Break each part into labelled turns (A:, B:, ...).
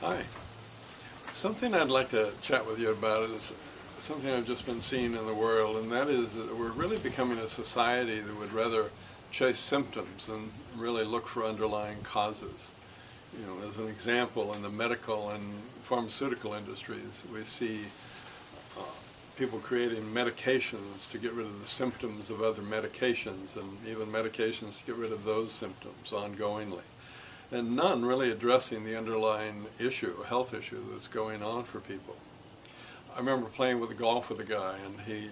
A: Hi. Something I'd like to chat with you about is something I've just been seeing in the world, and that is that we're really becoming a society that would rather chase symptoms and really look for underlying causes. As an example, in the medical and pharmaceutical industries, we see people creating medications to get rid of the symptoms of other medications, and even medications to get rid of those symptoms ongoingly. And none really addressing the underlying issue, health issue that's going on for people. I remember playing with golf with a guy, and he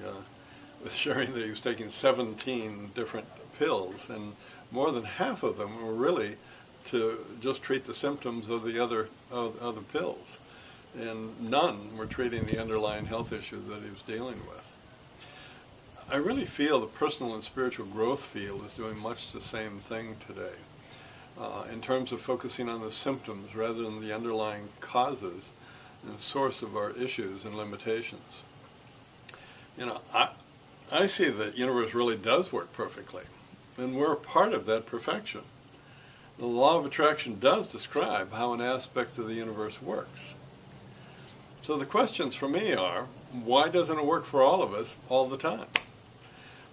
A: was sharing that he was taking 17 different pills, and more than half of them were really to just treat the symptoms of the other pills. And none were treating the underlying health issue that he was dealing with. I really feel the personal and spiritual growth field is doing much the same thing today. In terms of focusing on the symptoms rather than the underlying causes and source of our issues and limitations. I see that the universe really does work perfectly, and we're a part of that perfection. The law of attraction does describe how an aspect of the universe works. So the questions for me are, why doesn't it work for all of us all the time?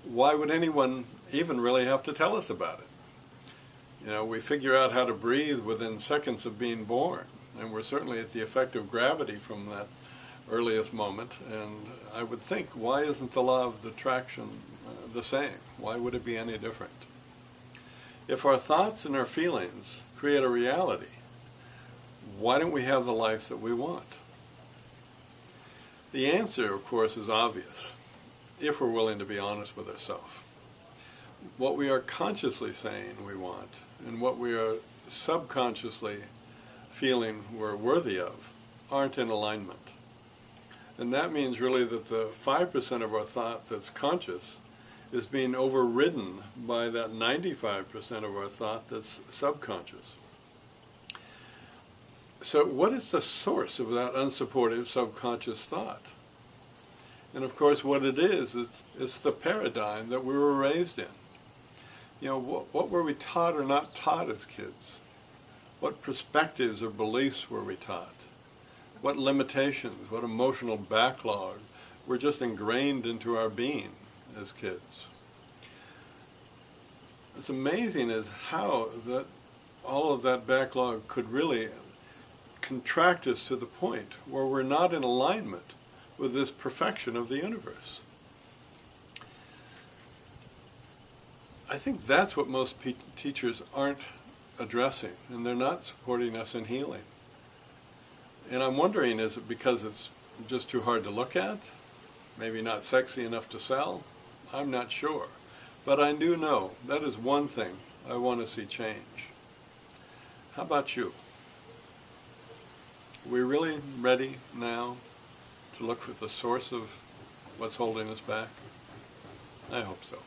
A: Why would anyone even really have to tell us about it? We figure out how to breathe within seconds of being born, and we're certainly at the effect of gravity from that earliest moment, and I would think, why isn't the law of attraction the same? Why would it be any different? If our thoughts and our feelings create a reality, why don't we have the life that we want? The answer, of course, is obvious, if we're willing to be honest with ourselves. What we are consciously saying we want, and what we are subconsciously feeling we're worthy of, aren't in alignment. And that means really that the 5% of our thought that's conscious is being overridden by that 95% of our thought that's subconscious. So what is the source of that unsupportive subconscious thought? And of course what it is, it's the paradigm that we were raised in. What were we taught or not taught as kids? What perspectives or beliefs were we taught? What limitations, what emotional backlog were just ingrained into our being as kids? It's amazing as how that all of that backlog could really contract us to the point where we're not in alignment with this perfection of the universe. I think that's what most teachers aren't addressing, and they're not supporting us in healing. And I'm wondering, is it because it's just too hard to look at? Maybe not sexy enough to sell? I'm not sure. But I do know that is one thing I want to see change. How about you? Are we really ready now to look for the source of what's holding us back? I hope so.